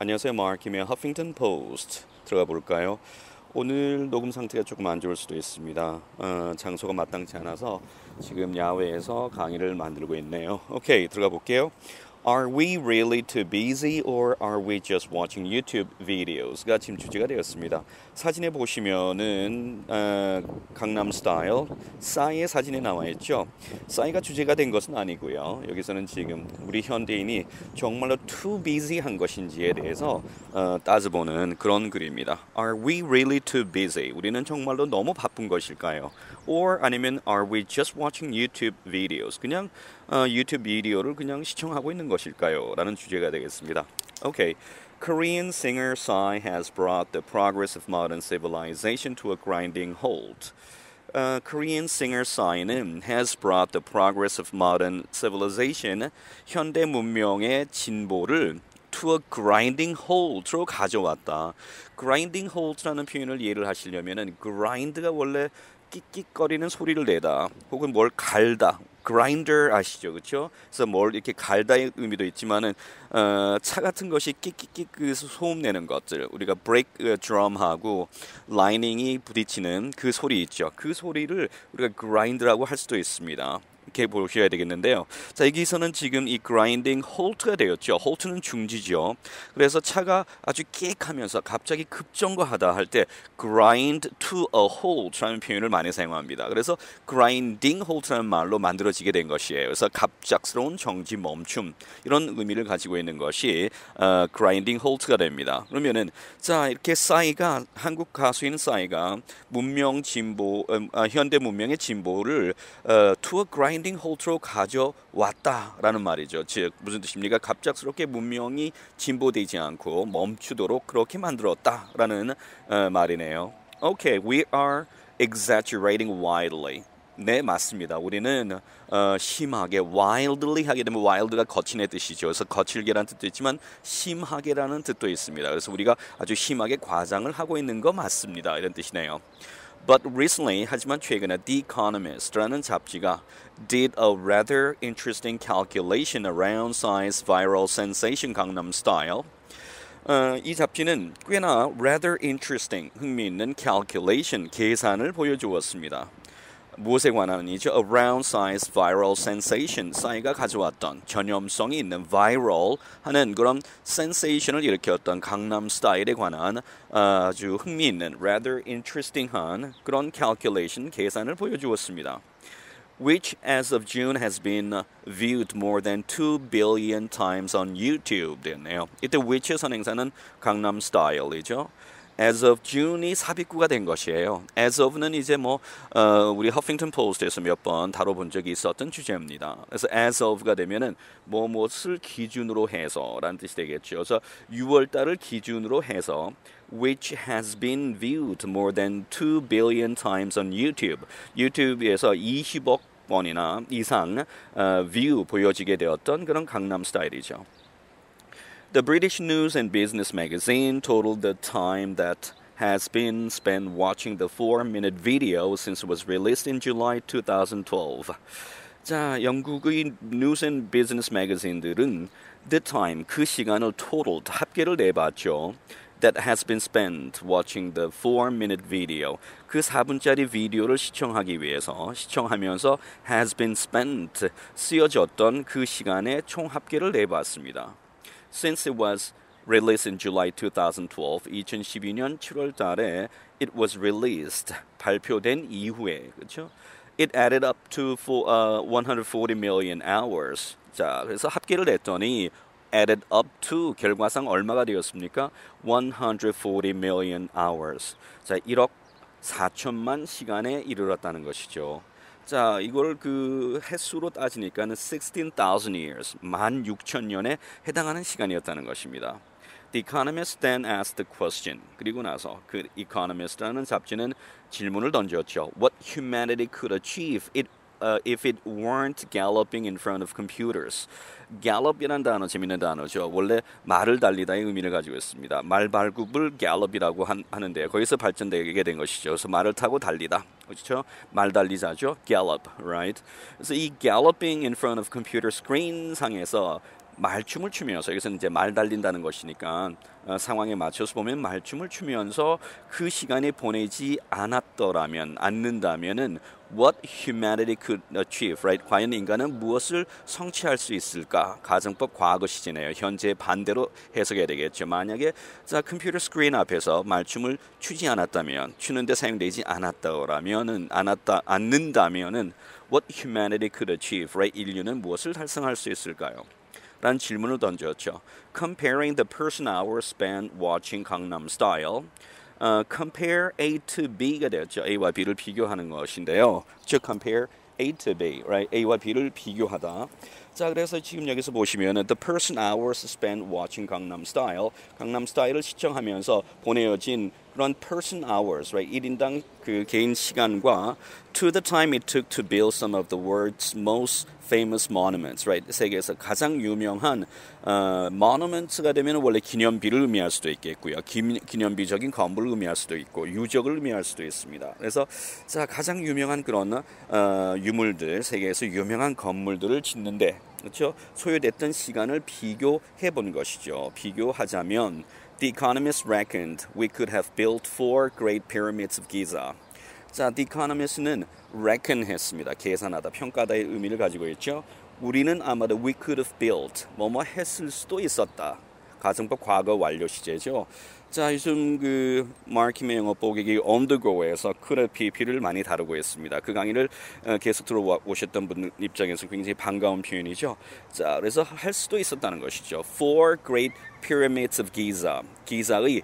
안녕하세요. 마ร์ค김의 허핑턴 포스트 들어가 볼까요? 오늘 녹음 상태가 조금 안 좋을 수도 있습니다. 장소가 마땅치 않아서 지금 야외에서 강의를 만들고 있네요. 오케이, 들어가 볼게요. Are we really too busy or are we just watching YouTube videos?가 지금 주제가 되었습니다. 사진에 보시면은 강남 스타일 싸이의 사진이 나와 있죠. 싸이가 주제가 된 것은 아니고요. 여기서는 지금 우리 현대인이 정말로 too busy 한 것인지에 대해서 따져보는 그런 글입니다. Are we really too busy? 우리는 정말로 너무 바쁜 것일까요? Or 아니면 are we just watching YouTube videos? 그냥 유튜브 비디오를 그냥 시청하고 있는 것일까요? 라는 주제가 되겠습니다. Okay. Korean singer Psy has brought the progress of modern civilization to a grinding halt. Korean singer Psy는 has brought the progress of modern civilization, 현대 문명의 진보를 to a grinding halt로 가져왔다. grinding halt라는 표현을 이해를 하시려면은 grind가 원래 끽끽거리는 소리를 내다 혹은 뭘 갈다 grinder 아시죠, 그렇죠? 그래서 뭘 이렇게 갈다의 의미도 있지만은 차 같은 것이 끽끽끽 그 소음 내는 것들 우리가 브레이크 드럼하고 라이닝이 부딪히는 그 소리 있죠. 그 소리를 우리가 grind라고 할 수도 있습니다. 이렇게 보셔야 되겠는데요. 자, 여기서는 지금 이 grinding halt가 되었죠. halt는 중지죠. 그래서 차가 아주 끽하면서 갑자기 급정거하다 할 때 grind to a halt라는 표현을 많이 사용합니다. 그래서 grinding halt라는 말로 만들어지게 된 것이에요. 그래서 갑작스러운 정지 멈춤 이런 의미를 가지고 있는 것이 grinding halt가 됩니다. 그러면은 자 이렇게 싸이가 한국 가수인 싸이가 문명 진보 현대 문명의 진보를 to a grinding halt로 가져왔다라는 말이죠. 즉 무슨 뜻입니까? 갑작스럽게 문명이 진보되지 않고 멈추도록 그렇게 만들었다라는 말이네요. Okay, we are exaggerating wildly. 네, 맞습니다. 우리는 심하게 wildly 하게 되면 wild가 거친의 뜻이죠. 그래서 거칠게라는 뜻도 있지만 심하게라는 뜻도 있습니다. 그래서 우리가 아주 심하게 과장을 하고 있는 거 맞습니다. 이런 뜻이네요. But recently, 하지만 최근에 The Economist라는 잡지가 did a rather interesting calculation around Psy's viral sensation Gangnam Style. 이 잡지는 꽤나 rather interesting, 흥미있는 calculation, 계산을 보여주었습니다. 무엇에 관한이죠? Around Psy's viral sensation. 싸이가 가져왔던 전염성이 있는 viral 하는 그런 sensation을 일으켰던 강남 스타일에 관한 아주 흥미있는 rather interesting한 그런 calculation 계산을 보여주었습니다. Which as of June has been viewed more than 2 billion times on YouTube 되었네요. 이때 which의 선행사는 강남 스타일이죠. As of June이 삽입구가 된 것이에요. As of는 이제 우리 허핑턴 포스트에서 몇 번 다뤄본 적이 있었던 주제입니다. 그래서 as of가 되면은 무엇을 기준으로 해서라는 뜻이 되겠죠. 그래서 6월 달을 기준으로 해서 which has been viewed more than 2 billion times on YouTube. 유튜브에서 20억 번이나 이상 view 보여지게 되었던 그런 강남 스타일이죠. The British News and Business magazine totaled the time that has been spent watching the 4-minute video since it was released in July 2012. 자, 영국의 News and Business magazine들은 the time, 그 시간을 totaled, 합계를 내봤죠. That has been spent watching the 4-minute video. 그 4분짜리 비디오를 시청하기 위해서 시청하면서 has been spent, 쓰여졌던 그 시간의 총 합계를 내봤습니다. Since it was released in July 2012, 2012년 7월 달에 it was released, 발표된 이후에, 그렇죠? It added up to 140 million hours. 자, 그래서 합계를 냈더니 added up to 결과상 얼마가 되었습니까? 140 million hours. 자, 1억 4천만 시간에 이르렀다는 것이죠. 자, 이걸 그 횟수로 따지니까는 16,000 years, 16,000년에 해당하는 시간이었다는 것입니다. The Economist then asked the question. 그리고 나서 그 Economist라는 잡지는 질문을 던졌죠. What humanity could achieve if it weren't galloping in front of computers. gallop이라는 단어 재밌는 단어죠. 원래 말을 달리다의 의미를 가지고 있습니다. 말발굽을 gallop이라고 하는데 거기서 발전되게 된 것이죠. 그래서 말을 타고 달리다. 그렇죠? 말 달리자죠. gallop, right? 그래서 이 galloping in front of computer screen 상에서 말춤을 추면서 여기서는 이제 말 달린다는 것이니까 상황에 맞춰서 보면 말춤을 추면서 그 시간에 보내지 않는다면은 what humanity could achieve, right? 과연 인간은 무엇을 성취할 수 있을까? 가정법 과거 시제네요. 현재 반대로 해석해야 되겠죠. 만약에 자 컴퓨터 스크린 앞에서 말춤을 추지 않았다면, 추는데 사용되지 않는다면은 what humanity could achieve, right? 인류는 무엇을 달성할 수 있을까요? 라는 질문을 던졌죠. Comparing the person hour spent watching Gangnam Style. compare A to B가 되었죠. A와 B를 비교하는 것인데요. 즉 compare A to B, right? A와 B를 비교하다. 자, 그래서 지금 여기서 보시면은 the person hours spent watching Gangnam Style, 강남 스타일을 시청하면서 보내어진 그런 person hours, right? 1인당 그 개인 시간과 to the time it took to build some of the world's most famous monuments, right? 세계에서 가장 유명한 monuments가 되면 원래 기념비를 의미할 수도 있겠고요. 기념비적인 건물을 의미할 수도 있고 유적을 의미할 수도 있습니다. 그래서 자 가장 유명한 그런 유물들, 세계에서 유명한 건물들을 짓는데 그렇죠? 소요됐던 시간을 비교해 본 것이죠. 비교하자면 The Economist reckoned we could have built 4 Great Pyramids of Giza. 자, The Economist는 reckon 했습니다. 계산하다, 평가다의 의미를 가지고 있죠. 우리는 아마도 we could have built, 뭐뭐 했을 수도 있었다. 가정법 과거 완료 시제죠. 자, 요즘 그 마르킴의 영어 보객이 on the go에서 could have PP를 많이 다루고 있습니다. 그 강의를 계속 들어오셨던 분 입장에서 굉장히 반가운 표현이죠. 자, 그래서 할 수도 있었다는 것이죠. Four great pyramids of Giza. 기자의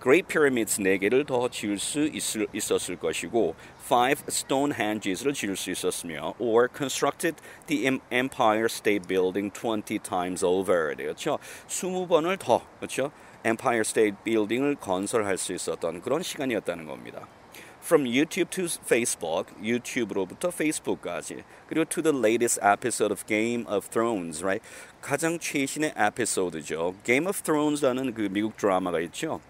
Great Pyramids 4개를 더 지을 수 있었을 것이고 Five Stonehenges를 지을 수 있었으며 or constructed the Empire State Building 20 times over. 그렇죠? 20번을 더 그렇죠? Empire State Building을 건설할 수 있었던 그런 시간이었다는 겁니다. From YouTube to Facebook, YouTube로부터 Facebook까지, 그리고 to the latest episode of Game of Thrones, right? 가장 최신의 에피소드죠. Game of Thrones라는 그 미국 드라마가 있죠.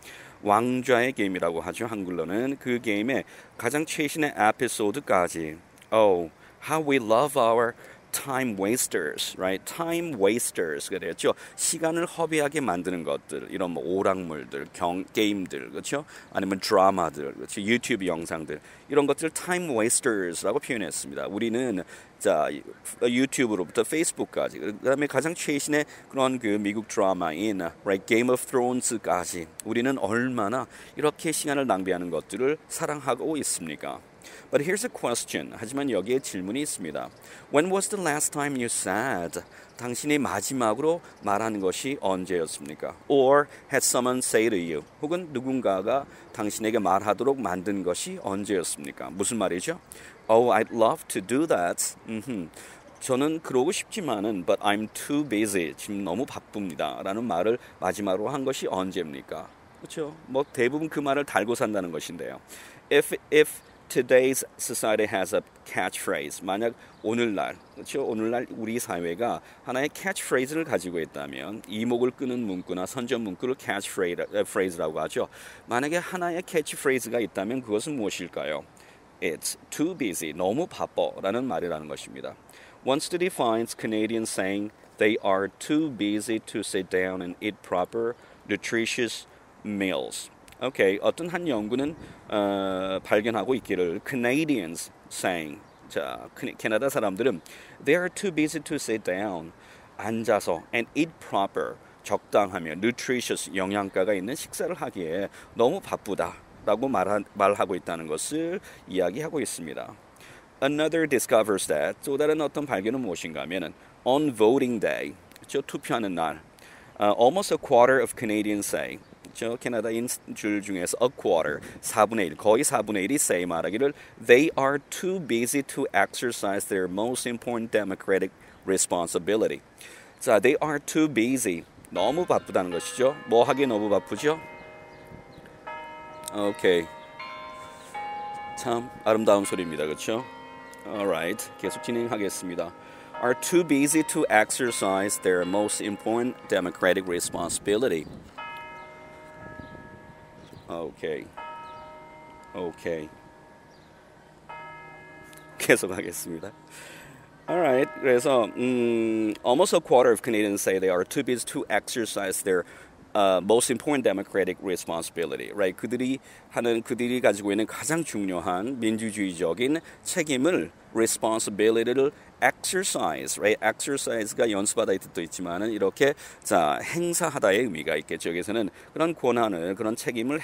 왕좌의 게임이라고 하죠. 한글로는 그 게임의 가장 최신의 에피소드까지. Oh, how we love our time wasters, right? time wasters가 되었죠. 시간을 허비하게 만드는 것들, 이런 뭐 오락물들, 게임들, 그렇죠? 아니면 드라마들, 그렇죠? 유튜브 영상들, 이런 것들 time wasters라고 표현했습니다. 우리는 자 유튜브로부터 페이스북까지, 그다음에 가장 최신의 그런 그 미국 드라마인 right? Game of Thrones까지 우리는 얼마나 이렇게 시간을 낭비하는 것들을 사랑하고 있습니까? But here's a question. 하지만 여기에 질문이 있습니다. When was the last time you said? 당신이 마지막으로 말한 것이 언제였습니까? Or had someone say to you? 혹은 누군가가 당신에게 말하도록 만든 것이 언제였습니까? 무슨 말이죠? Oh, I'd love to do that. 저는 그러고 싶지만은 but I'm too busy. 지금 너무 바쁩니다. 라는 말을 마지막으로 한 것이 언제입니까? 그렇죠? 뭐 대부분 그 말을 달고 산다는 것인데요. If Today's society has a catchphrase. 만약 오늘날, 그렇죠? 오늘날 우리 사회가 하나의 catchphrase를 가지고 있다면 이목을 끄는 문구나 선전 문구를 catchphrase라고 하죠. 만약에 하나의 catchphrase가 있다면 그것은 무엇일까요? It's too busy. 너무 바빠라는 말이라는 것입니다. One study finds Canadians saying they are too busy to sit down and eat proper, nutritious meals. 오케이, 어떤 한 연구는 발견하고 있기를 Canadians saying, 자 캐나다 사람들은 they are too busy to sit down, 앉아서 and eat proper, 적당하며 nutritious, 영양가가 있는 식사를 하기에 너무 바쁘다라고 말하고 있다는 것을 이야기하고 있습니다. Another discovers that, 또 다른 어떤 발견은 무엇인가 하면은 on voting day, 저 투표하는 날, almost a quarter of Canadians say, 저 캐나다인들 중에서 a quarter, 4분의 1, 거의 4분의 1이 say 말하기를 they are too busy to exercise their most important democratic responsibility. 자, they are too busy. 너무 바쁘다는 것이죠. 뭐 하기에 너무 바쁘죠? 오케이. 참 아름다운 소리입니다. 그렇죠? Alright. 계속 진행하겠습니다. Are too busy to exercise their most important democratic responsibility. 오케이. 계속하겠습니다. Alright. 그래서 almost a quarter of Canadians say they are too busy to exercise their most important democratic responsibility. Right? 그들이 가지고 있는 가장 중요한 민주주의적인 책임을 responsibility를 exercise, right? exercise가 연습하다의 뜻도 있지만은 이렇게 행사하다의 의미가 있겠죠. 여기서는 그런 권한을 그런 책임을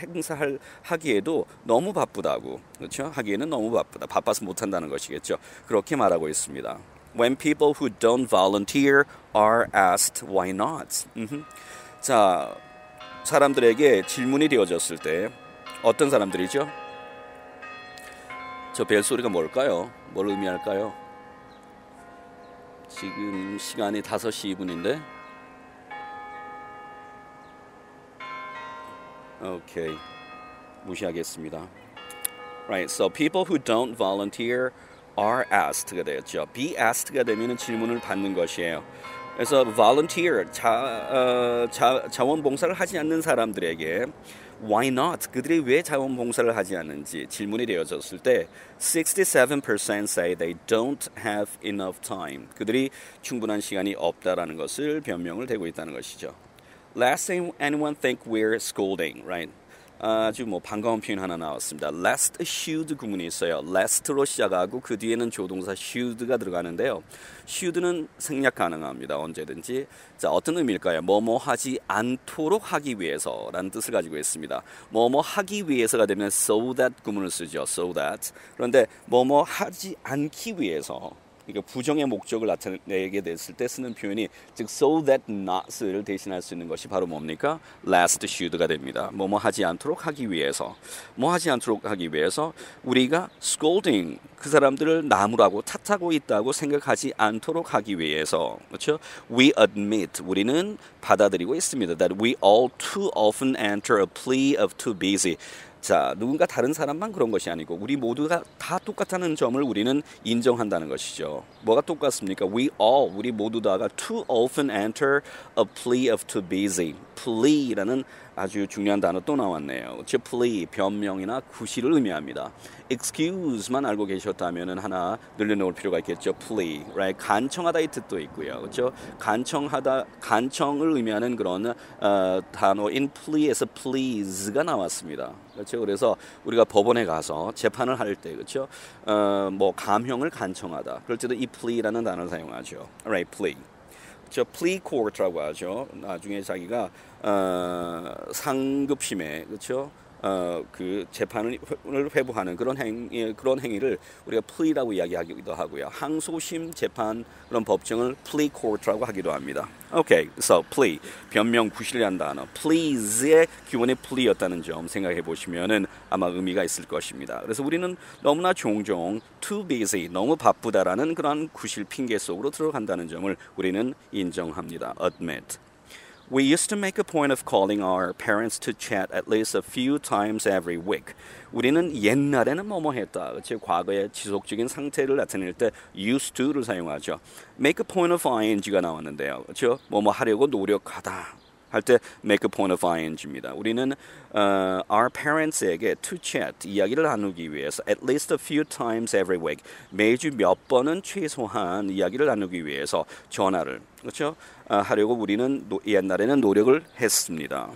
하기에도 너무 바쁘다고, 그렇죠? 하기에는 너무 바빠서 못한다는 것이겠죠. 그렇게 말하고 있습니다. When people who don't volunteer are asked why not. 자, 사람들에게 질문이 되어졌을 때 어떤 사람들이죠? 저 벨소리가 뭘까요? 뭘 의미할까요? 지금 시간이 5시 2분인데 오케이, 무시하겠습니다. Right, so people who don't volunteer are asked가 되었죠. be asked가 되면 질문을 받는 것이에요. 그래서 volunteer, 자원봉사를 하지 않는 사람들에게 why not? 그들이 왜 자원봉사를 하지 않는지 질문이 되어졌을 때 67% say they don't have enough time. 그들이 충분한 시간이 없다라는 것을 변명을 대고 있다는 것이죠. Last thing anyone think we're scolding, right? 아주 반가운 표현 하나 나왔습니다. Last should 구문이 있어요. last로 시작하고 그 뒤에는 조동사 should가 들어가는데요. should는 생략 가능합니다. 언제든지. 자, 어떤 의미일까요? 뭐뭐 하지 않도록 하기 위해서라는 뜻을 가지고 있습니다. 뭐뭐 하기 위해서가 되면 so that 구문을 쓰죠. so that. 그런데 뭐뭐 하지 않기 위해서, 그러니까 부정의 목적을 나타내게 됐을 때 쓰는 표현이 즉 so that not을 대신할 수 있는 것이 바로 뭡니까? last should가 됩니다. 뭐뭐 하지 않도록 하기 위해서, 뭐 하지 않도록 하기 위해서 우리가 scolding, 그 사람들을 나무라고 탓하고 있다고 생각하지 않도록 하기 위해서, 그렇죠? We admit, 우리는 받아들이고 있습니다. that we all too often enter a plea of too busy. 자, 누군가 다른 사람만 그런 것이 아니고 우리 모두가 다 똑같다는 점을 우리는 인정한다는 것이죠. 뭐가 똑같습니까? 우리 모두 다가 too often enter a plea of too busy. plea라는 아주 중요한 단어 또 나왔네요. 즉 plea, 변명이나 구실을 의미합니다. excuse만 알고 계셨다면 하나 늘려놓을 필요가 있겠죠. plea, right? 간청하다 이 뜻도 있고요. 그렇죠? 간청을 의미하는 그런 단어인 plea에서 please가 나왔습니다. 그렇죠? 그래서 우리가 법원에 가서 재판을 할 때, 그렇죠? 감형을 간청하다. 그럴 때도 이 plea라는 단어를 사용하죠. Right, plea. 저 plea court라고 하죠. 나중에 자기가 상급심에, 그렇죠? 그 재판을 회부하는 그런 행위를 우리가 plea라고 이야기하기도 하고요. 항소심 재판 그런 법정을 plea court라고 하기도 합니다. Okay, so plea, 변명 구실이라는 단어. please의 기원이 plea였다는 점 생각해 보시면은 아마 의미가 있을 것입니다. 그래서 우리는 너무나 종종 too busy, 너무 바쁘다라는 그런 구실 핑계 속으로 들어간다는 점을 우리는 인정합니다. admit. We used to make a point of calling our parents to chat at least a few times every week. 우리는 옛날에는 뭐뭐 했다. 즉 과거의 지속적인 상태를 나타낼 때 used to를 사용하죠. make a point of ing가 나왔는데요. 그렇죠? 뭐뭐 하려고 노력하다 할 때 make a point of ing입니다. 우리는 our parents에게 to chat, 이야기를 나누기 위해서 at least a few times every week, 매주 몇 번은 최소한 이야기를 나누기 위해서 전화를, 그렇죠? 하려고 우리는 옛날에는 노력을 했습니다.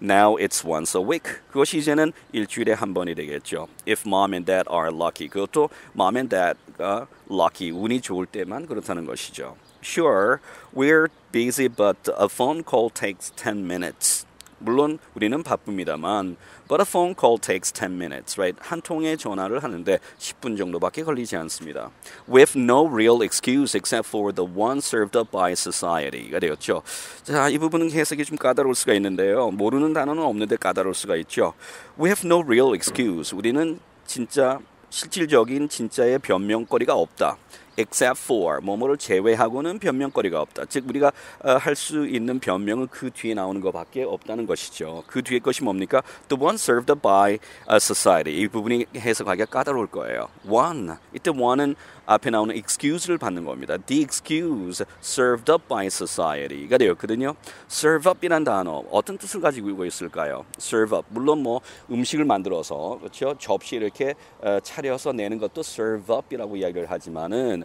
Now it's once a week. 그것이 이제는 일주일에 한 번이 되겠죠. If mom and dad are lucky. 그것도 mom and dad가 lucky, 운이 좋을 때만 그렇다는 것이죠. Sure, we're busy, but a phone call takes 10 minutes. 물론 우리는 바쁩니다만, but a phone call takes 10 minutes, right? 한 통의 전화를 하는데 10분 정도밖에 걸리지 않습니다. With no real excuse except for the one served up by society가 되었죠. 자, 이 부분은 해석이 좀 까다로울 수가 있는데요. 모르는 단어는 없는데 까다로울 수가 있죠. We have no real excuse. 우리는 진짜 실질적인 진짜의 변명거리가 없다. except for, 뭐뭐를 제외하고는 변명거리가 없다. 즉 우리가 할 수 있는 변명은 그 뒤에 나오는 것밖에 없다는 것이죠. 그 뒤에 것이 뭡니까? The one served up by society. 이 부분이 해석하기가 까다로울 거예요. One, 이때 one은 앞에 나오는 excuse를 받는 겁니다. The excuse served up by society가 되었거든요. serve up이란 단어 어떤 뜻을 가지고 있을까요? serve up, 물론 뭐 음식을 만들어서, 그렇죠? 접시 이렇게 차려서 내는 것도 serve up이라고 이야기를 하지만은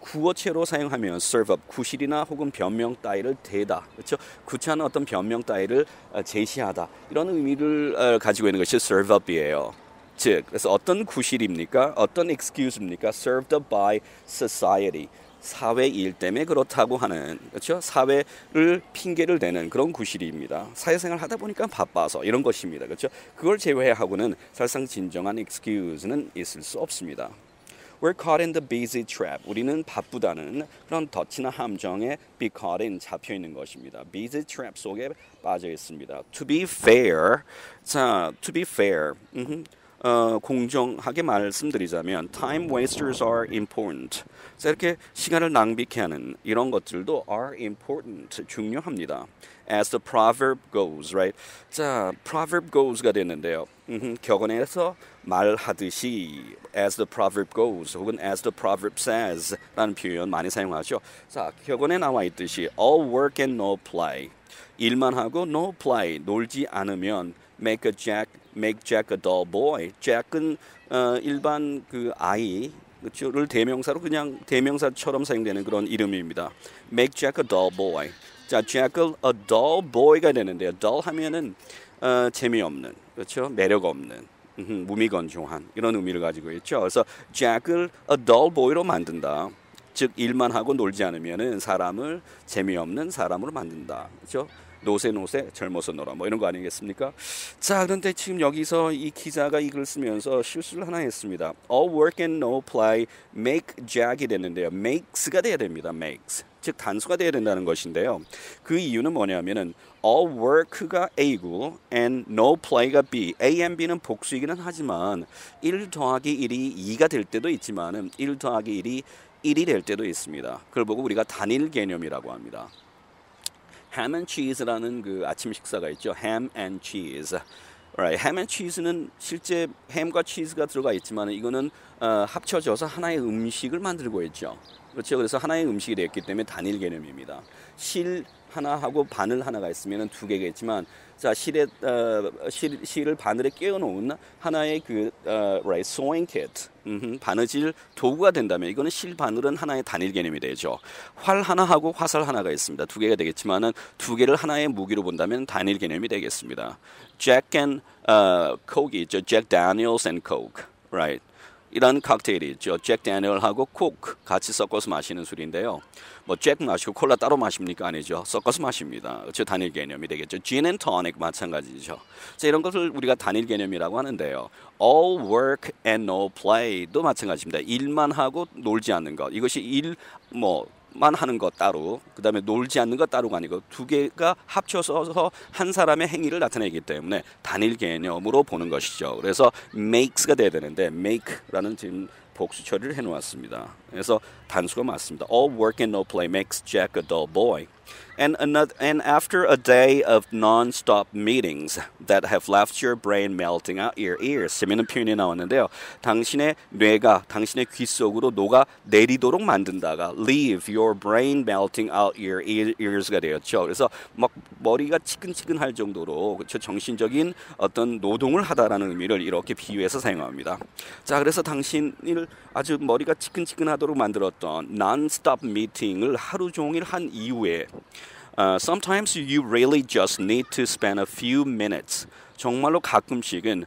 구어체로 사용하면 serve up 구실이나 혹은 변명 따위를 대다. 그렇죠? 구체한 어떤 변명 따위를 제시하다. 이런 의미를 가지고 있는 것이 serve up이에요. 즉, 그래서 어떤 구실입니까? 어떤 excuse입니까? served up by society. 사회 일 때문에 그렇다고 하는, 그렇죠? 사회를 핑계를 대는 그런 구실입니다. 사회생활 하다 보니까 바빠서 이런 것입니다. 그렇죠? 그걸 제외하고는 사실상 진정한 excuse는 있을 수 없습니다. We're caught in the busy trap. 우리는 바쁘다는 그런 덫이나 함정에 be caught in 잡혀 있는 것입니다. busy trap 속에 빠져 있습니다. To be fair. 자, to be fair. 공정하게 말씀드리자면 time wasters are important. 자, 이렇게 시간을 낭비케 하는 이런 것들도 are important. 중요합니다. As the proverb goes, right? 자, proverb goes가 됐는데요. 격언에서 말하듯이 as the proverb goes 혹은 as the proverb says 라는 표현 많이 사용하죠. 자, 격언에 나와 있듯이 all work and no play. 일만 하고 no play, 놀지 않으면 make Jack a dull boy. Jack은 일반 그 아이 그렇죠?를 대명사로 그냥 대명사처럼 사용되는 그런 이름입니다. Make Jack a dull boy. 자, Jack을 a dull boy가 되는데요. dull 하면은 재미없는, 그렇죠? 매력 없는, 무미건조한 이런 의미를 가지고 있죠. 그래서 Jack을 a dull boy로 만든다. 즉 일만 하고 놀지 않으면은 사람을 재미없는 사람으로 만든다. 그렇죠? 노세 젊어서 놀아 뭐 이런 거 아니겠습니까? 자, 그런데 지금 여기서 이 기자가 이 글을 쓰면서 실수를 하나 했습니다. All work and no play make Jack이 됐는데요. makes가 돼야 됩니다. makes. 즉 단수가 돼야 된다는 것인데요. 그 이유는 뭐냐면은 all work가 A고 and no play가 B. A and B는 복수이기는 하지만 1 더하기 1이 2가 될 때도 있지만은 1 더하기 1이 1이 될 때도 있습니다. 그걸 보고 우리가 단일 개념이라고 합니다. ham and cheese라는 그 아침 식사가 있죠. ham and cheese. Right. ham and cheese는 실제 햄과 치즈가 들어가 있지만 이거는 합쳐져서 하나의 음식을 만들고 있죠. 그렇죠. 그래서 하나의 음식이 되었기 때문에 단일 개념입니다. 실 하나하고 바늘 하나가 있으면 두 개가 있지만 자, 실을 바늘에 끼워 놓은 하나의 그 right, sewing kit. 바느질 도구가 된다면 이거는 실 바늘은 하나의 단일 개념이 되죠. 활 하나하고 화살 하나가 있습니다. 두 개가 되겠지만은 두 개를 하나의 무기로 본다면 단일 개념이 되겠습니다. Jack and Coke 있죠. Jack Daniels and Coke, right? 이런 칵테일이 있죠. 잭 다니엘하고 코크 같이 섞어서 마시는 술인데요. 뭐 잭 마시고 콜라 따로 마십니까? 아니죠. 섞어서 마십니다. 저 단일 개념이 되겠죠. gin and tonic 마찬가지죠. 자, 이런 것을 우리가 단일 개념이라고 하는데요. all work and no play도 마찬가지입니다. 일만 하고 놀지 않는 것. 이것이 만 하는 것 따로, 그 다음에 놀지 않는 것 따로가 아니고 두 개가 합쳐서 한 사람의 행위를 나타내기 때문에 단일 개념으로 보는 것이죠. 그래서 makes가 돼야 되는데 make라는 지금 복수 처리를 해놓았습니다. 그래서 단수가 맞습니다. All work and no play makes Jack a dull boy. And after a day of non-stop meetings that have left your brain melting out your ears. 재미있는 표현이 나왔는데요. 당신의 뇌가 당신의 귀 속으로 녹아 내리도록 만든다가 leave your brain melting out your ears가 되었죠. 그래서 막 머리가 치근치근할 정도로 그렇죠? 정신적인 어떤 노동을 하다라는 의미를 이렇게 비유해서 사용합니다. 자, 그래서 당신을 아주 머리가 치근치근하도록 만들었던 non-stop meeting을 하루 종일 한 이후에 sometimes you really just need to spend a few minutes. 정말로 가끔씩은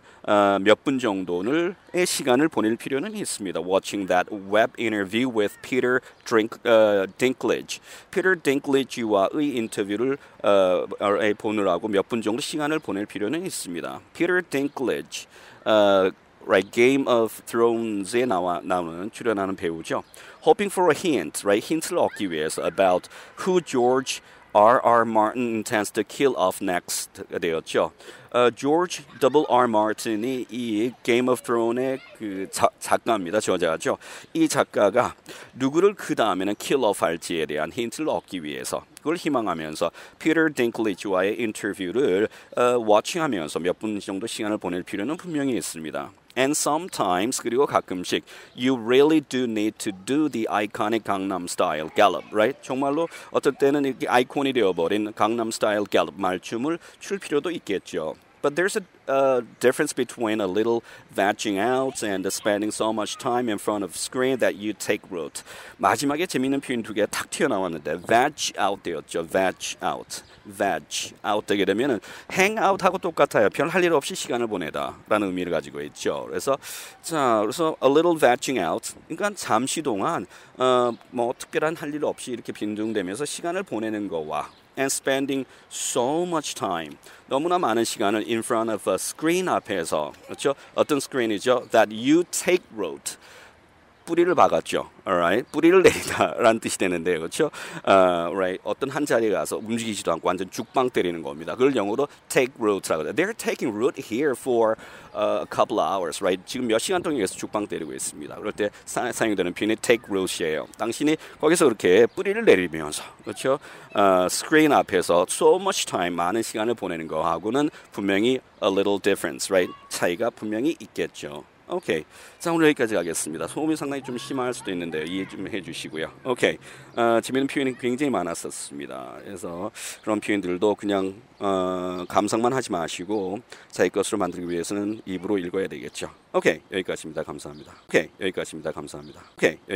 몇 분 정도의 시간을 보낼 필요는 있습니다. Watching that web interview with Peter Dinklage. Peter Dinklage와의 인터뷰를 보느라고 몇 분 정도 시간을 보낼 필요는 있습니다. Peter Dinklage, right, Game of Thrones에 나오는 출연하는 배우죠. Hoping for a hint, right, 힌트를 얻기 위해서 about who George R.R. Martin intends to kill off next가 되었죠. George R.R. Martin이 이 Game of Thrones의 그 작가입니다. 저자죠. 이 작가가 누구를 그 다음에는 kill off 할지에 대한 힌트를 얻기 위해서 그걸 희망하면서 Peter Dinklage와의 인터뷰를 워칭하면서 몇 분 정도 시간을 보낼 필요는 분명히 있습니다. And sometimes 그리고 가끔씩 you really do need to do the iconic Gangnam Style gallop, right? 정말로 어떨 때는 이렇게 아이콘이 되어버린 Gangnam Style gallop 말춤을 출 필요도 있겠죠. But there's a difference between a little vegging out and spending so much time in front of screen that you take root. 마지막에 재밌는 표현 두 개 탁 튀어나왔는데 veg out 되었죠. veg out. veg out 되게 되면은 hang out하고 똑같아요. 별 할 일 없이 시간을 보내다라는 의미를 가지고 있죠. 그래서 a little vegging out. 그러니까 잠시 동안 뭐 특별한 할 일 없이 이렇게 빈둥대면서 시간을 보내는 거와 and spending so much time. 너무나 많은 시간을 in front of a screen 앞에서, 그렇죠? 어떤 screen이죠? That you take root. 뿌리를 박았죠. Alright? 뿌리를 내리다라는 뜻이 되는데요. 그렇죠? Right? 어떤 한 자리에 가서 움직이지도 않고 완전 죽방 때리는 겁니다. 그걸 영어로 take root라고 해요. They're taking root here for a couple hours, right? 지금 몇 시간 동안 여기서 죽방 때리고 있습니다. 그럴 때 사용되는 표현이 take root이에요. 당신이 거기서 그렇게 뿌리를 내리면서, 그렇죠? 스크린 앞에서 so much time, 많은 시간을 보내는 거하고는 분명히 a little difference, right? 차이가 분명히 있겠죠. 오케이. 자, 오늘 여기까지 가겠습니다. 소음이 상당히 좀 심할 수도 있는데요. 이해 좀 해주시고요. 오케이. 재미있는 표현이 굉장히 많았었습니다. 그래서 그런 표현들도 그냥 감상만 하지 마시고 자기 것으로 만들기 위해서는 입으로 읽어야 되겠죠. 오케이. 여기까지입니다. 감사합니다. 오케이. 여기까지입니다. 감사합니다. 오케이.